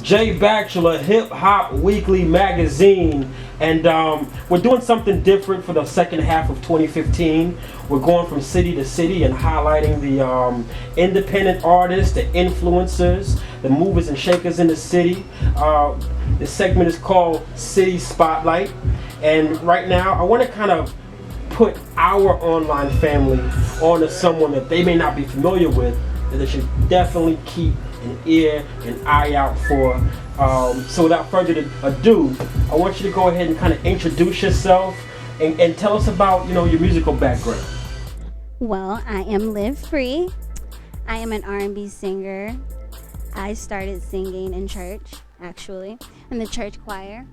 Jay Bachelor Hip Hop Weekly Magazine, and we're doing something different for the second half of 2015. We're going from city to city and highlighting the independent artists, the influencers, the movers and shakers in the city. This segment is called City Spotlight, and right now I want to kind of put our online family onto someone that they may not be familiar with, that they should definitely keep an ear and eye out for. So without further ado, I want you to go ahead and kind of introduce yourself and tell us about, your musical background. Well, I am Liv Free. I am an R&B singer. I started singing in church, actually, in the church choir.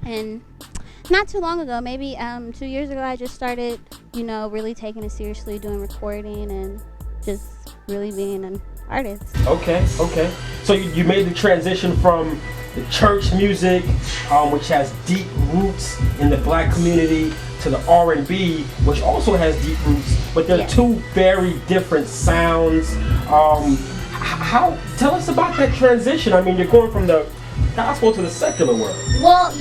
And not too long ago, maybe 2 years ago, I just started, really taking it seriously, doing recording and just really being an artist. Okay. So you made the transition from the church music, which has deep roots in the black community, to the R&B, which also has deep roots, but they're two very different sounds. Tell us about that transition. I mean, you're going from the gospel to the secular world. Well,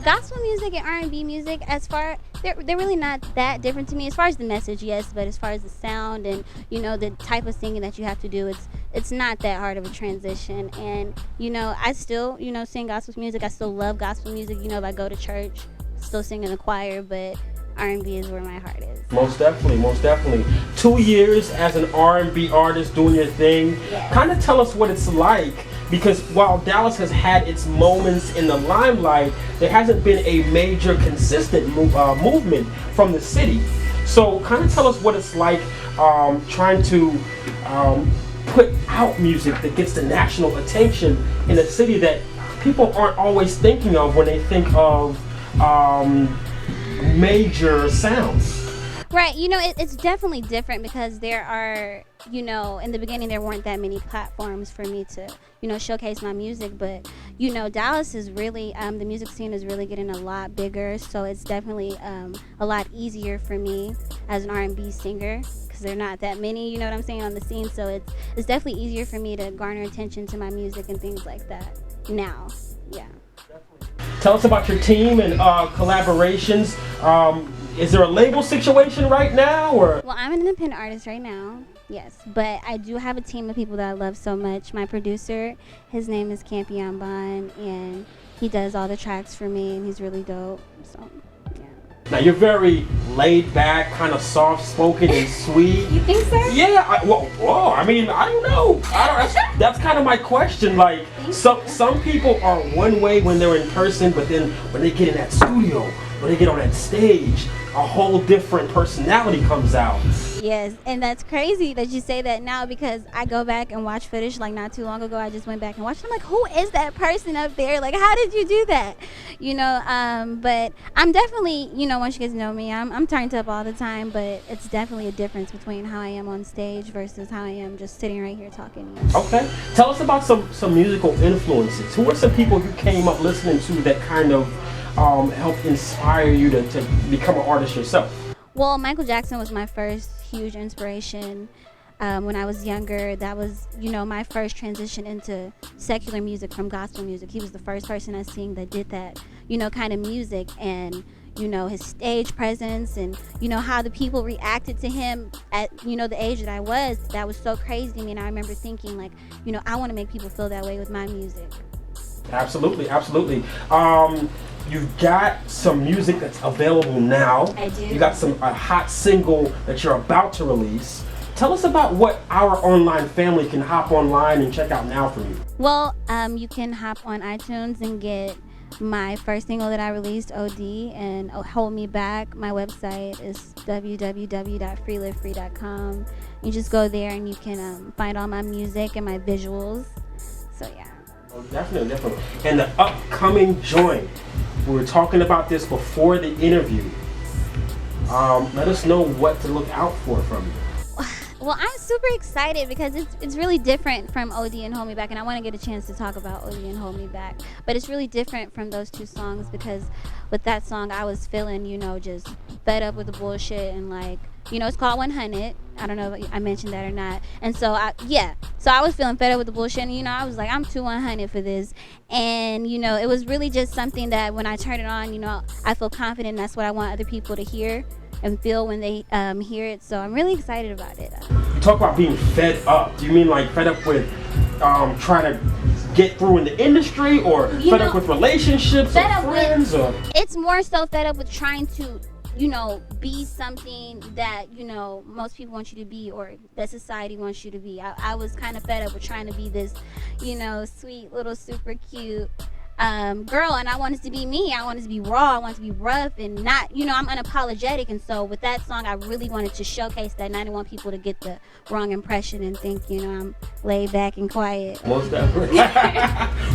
gospel music and R&B music, they're really not that different to me. As far as the message, yes, but as far as the sound and the type of singing that you have to do, it's not that hard of a transition. And I still sing gospel music. I still love gospel music. If I go to church, still sing in the choir, but R&B is where my heart is. Most definitely. 2 years as an R&B artist doing your thing. Yeah. Kind of tell us what it's like, because while Dallas has had its moments in the limelight, there hasn't been a major consistent movement from the city. So kind of tell us what it's like trying to put out music that gets the national attention in a city that people aren't always thinking of when they think of major sounds. Right, it's definitely different because there are, in the beginning there weren't that many platforms for me to, showcase my music, but, Dallas is really, the music scene is really getting a lot bigger, so it's definitely a lot easier for me as an R&B singer, because there are not that many, on the scene, so it's definitely easier for me to garner attention to my music and things like that now, yeah. Tell us about your team and collaborations. Is there a label situation right now, or? Well, I'm an independent artist right now, yes, but I do have a team of people that I love so much. My producer, his name is Campion Bond, and he does all the tracks for me, and he's really dope, so, yeah. Now, you're very laid back, kind of soft-spoken and sweet. You think so? Yeah, I don't know. That's kind of my question. Like, some people are one way when they're in person, but then when they get in that studio, when they get on that stage, a whole different personality comes out. Yes, and that's crazy that you say that now, because I go back and watch footage. Like, not too long ago, I just went back and watched. I'm like, who is that person up there? Like, how did you do that? But I'm definitely, once you get to know me, I'm turned up all the time, but it's definitely a difference between how I am on stage versus how I am just sitting right here talking to you. Okay. Tell us about some musical influences. Who are some people you came up listening to that kind of helped inspire you to become an artist yourself? Well, Michael Jackson was my first huge inspiration when I was younger. That was, my first transition into secular music from gospel music. He was the first person I seen that did that, kind of music, and his stage presence and how the people reacted to him at the age that I was. That was so crazy to me, and I remember thinking, like, I want to make people feel that way with my music. Absolutely. You've got some music that's available now. I do. You got a hot single that you're about to release. Tell us about what our online family can hop online and check out now from you. Well, you can hop on iTunes and get my first single that I released, OD, and Hold Me Back. My website is www.freelivefree.com. You just go there and you can find all my music and my visuals. So, yeah. Oh, definitely. And the upcoming joint. We were talking about this before the interview. Let us know what to look out for from you. Well, I'm super excited because it's really different from OD and Hold Me Back, and I want to get a chance to talk about OD and Hold Me Back. But it's really different from those two songs because with that song I was feeling, just fed up with the bullshit and, like, it's called 100. I don't know if I mentioned that or not. And so so I was feeling fed up with the bullshit. And, you know, I was like, I'm too 100 for this. And, you know, it was really just something that when I turn it on, you know, I feel confident. And that's what I want other people to hear and feel when they hear it. So I'm really excited about it. You talk about being fed up. Do you mean like fed up with trying to get through in the industry, or fed up with relationships or friends? Or it's more so fed up with trying to, you know, be something that, you know, most people want you to be, or that society wants you to be. I was kind of fed up with trying to be this, you know, sweet little super cute girl, and I wanted to be me. I wanted to be raw. I wanted to be rough and not, you know, I'm unapologetic. And so with that song, I really wanted to showcase that, and I didn't want people to get the wrong impression and think, you know, I'm laid back and quiet. Most definitely.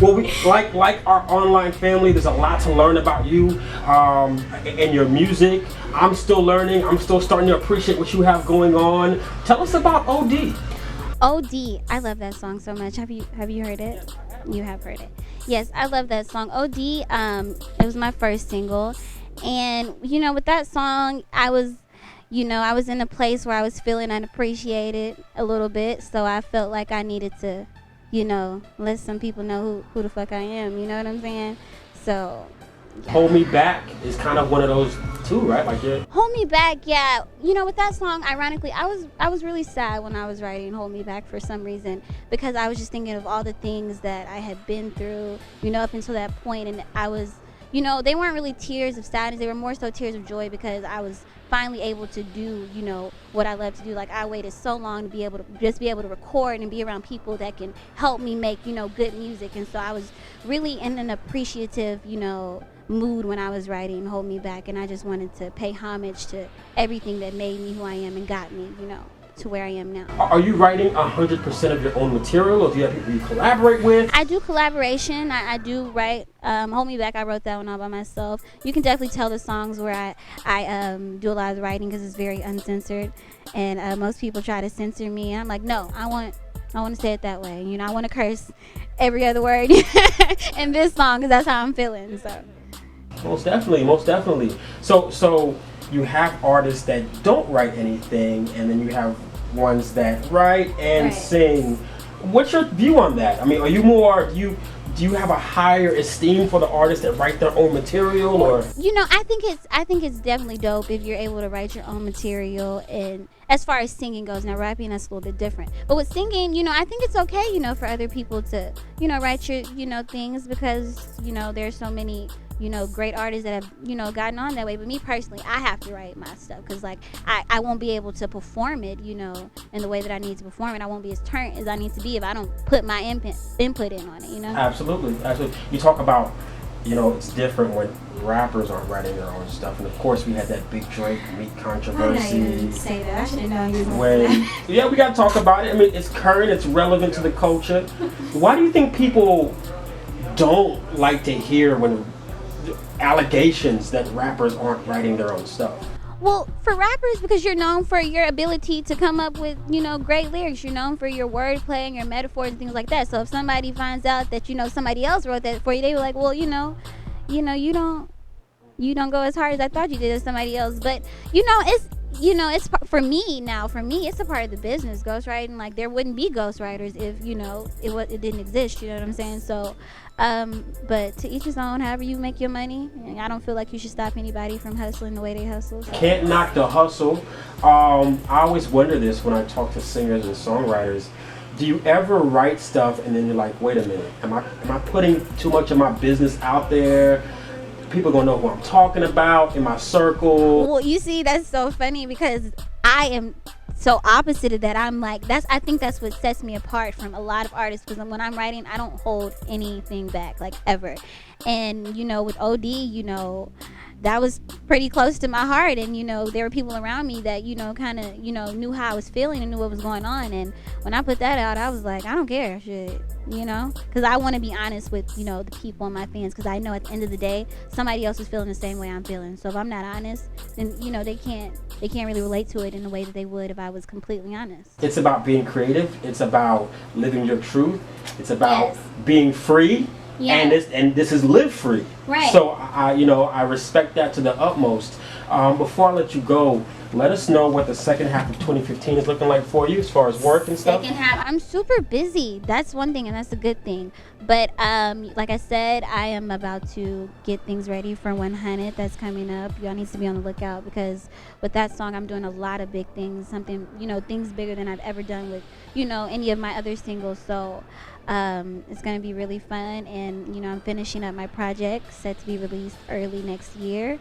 Well, we like our online family. There's a lot to learn about you and your music. I'm still learning. I'm still starting to appreciate what you have going on. Tell us about OD. OD, I love that song so much. Have you heard it? You have heard it. Yes, I love that song. OD, it was my first single. And, you know, with that song, I was in a place where I was feeling unappreciated a little bit. So I felt like I needed to, you know, let some people know who the fuck I am. You know what I'm saying? So... yeah. Hold Me Back is kind of one of those too, right? Like, yeah. Hold Me Back, yeah. You know, with that song, ironically, I was really sad when I was writing Hold Me Back for some reason, because I was just thinking of all the things that I had been through, you know, up until that point. And I was, you know, they weren't really tears of sadness. They were more so tears of joy, because I was finally able to do, you know, what I love to do. Like, I waited so long to be able to record and be around people that can help me make, you know, good music. And so I was really in an appreciative, you know, mood when I was writing Hold Me Back, and I just wanted to pay homage to everything that made me who I am and got me, you know, to where I am now. Are you writing 100% of your own material, or do you have people you collaborate with? I do collaboration. I do write. Hold Me Back, I wrote that one all by myself. You can definitely tell the songs where I do a lot of the writing, because it's very uncensored, and most people try to censor me, and I'm like, no, I want to say it that way. You know, I want to curse every other word in this song, because that's how I'm feeling. So. Most definitely. So you have artists that don't write anything, and then you have ones that write and sing. What's your view on that? I mean, are you more, do you have a higher esteem for the artists that write their own material, or? You know, I think it's definitely dope if you're able to write your own material. And as far as singing goes, now rapping, that's a little bit different. But with singing, you know, I think it's okay, you know, for other people to, you know, write your, you know, things, because, you know, there's so many, you know, great artists that have, you know, gotten on that way. But me personally, I have to write my stuff, because, like, I won't be able to perform it, you know, in the way that I need to perform it. I won't be as turned as I need to be if I don't put my input in on it, you know? Absolutely. You talk about, you know, it's different when rappers aren't writing their own stuff. And, of course, we had that big Drake Meek controversy. I didn't even say that. I should have known you was going to say that. Yeah, we got to talk about it. I mean, it's current. It's relevant to the culture. Why do you think people don't like to hear when allegations that rappers aren't writing their own stuff? Well, for rappers, because you're known for your ability to come up with, you know, great lyrics. You're known for your wordplay and your metaphors and things like that. So if somebody finds out that, you know, somebody else wrote that for you, they were like, well, you know, you don't go as hard as I thought you did as somebody else. But, you know, it's for me, it's a part of the business, ghostwriting. Like, there wouldn't be ghostwriters if, you know, it didn't exist, you know what I'm saying? So, but to each his own, however you make your money. I don't feel like you should stop anybody from hustling the way they hustle. So. Can't knock the hustle. I always wonder this when I talk to singers and songwriters. Do you ever write stuff and then you're like, wait a minute, am I putting too much of my business out there? People gonna know who I'm talking about in my circle. Well, you see, that's so funny, because I am so opposite of that. I'm like, I think that's what sets me apart from a lot of artists, because when I'm writing, I don't hold anything back, like, ever. And, you know, with OD, you know, that was pretty close to my heart. And, you know, there were people around me that, you know, kind of, you know, knew how I was feeling and knew what was going on. And when I put that out, I was like, I don't care, shit, you know, because I want to be honest with, you know, the people and my fans, because I know at the end of the day, somebody else is feeling the same way I'm feeling. So if I'm not honest, then, you know, they can't really relate to it in the way that they would if I was completely honest. It's about being creative. It's about living your truth. It's about being free. Yes. And this is live free. Right. So I respect that to the utmost. Before I let you go, let us know what the second half of 2015 is looking like for you as far as work and stuff. Second half, I'm super busy. That's one thing, and that's a good thing. But like I said, I am about to get things ready for 100. That's coming up. Y'all need to be on the lookout, because with that song, I'm doing a lot of big things. Something, things bigger than I've ever done with, any of my other singles. So it's gonna be really fun, and I'm finishing up my project set to be released early next year.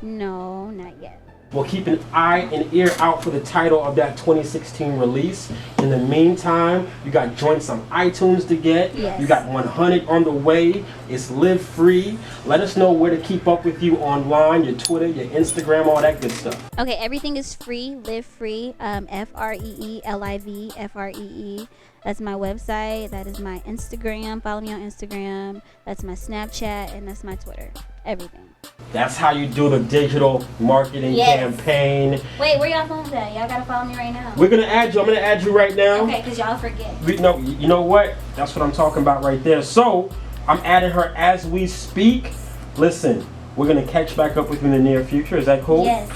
No, not yet. We'll keep an eye and ear out for the title of that 2016 release. In the meantime, you got joints on iTunes to get. Yes. You got 100 on the way. It's Live Free. Let us know where to keep up with you online, your Twitter, your Instagram, all that good stuff. Okay, everything is free. Live Free. FREELIV FREE. That's my website. That is my Instagram. Follow me on Instagram. That's my Snapchat, and that's my Twitter. Everything. That's how you do the digital marketing campaign. Wait, where y'all phones at? Y'all gotta follow me right now. We're gonna add you. I'm gonna add you right now. Okay, because y'all forget. You know what? That's what I'm talking about right there. So I'm adding her as we speak. Listen, we're gonna catch back up with you in the near future. Is that cool? Yes.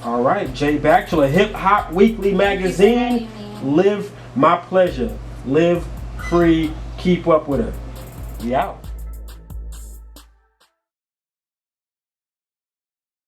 All right, Jay Bachelor, Hip Hop Weekly Magazine. Live my pleasure. Live free. Keep up with her. We out.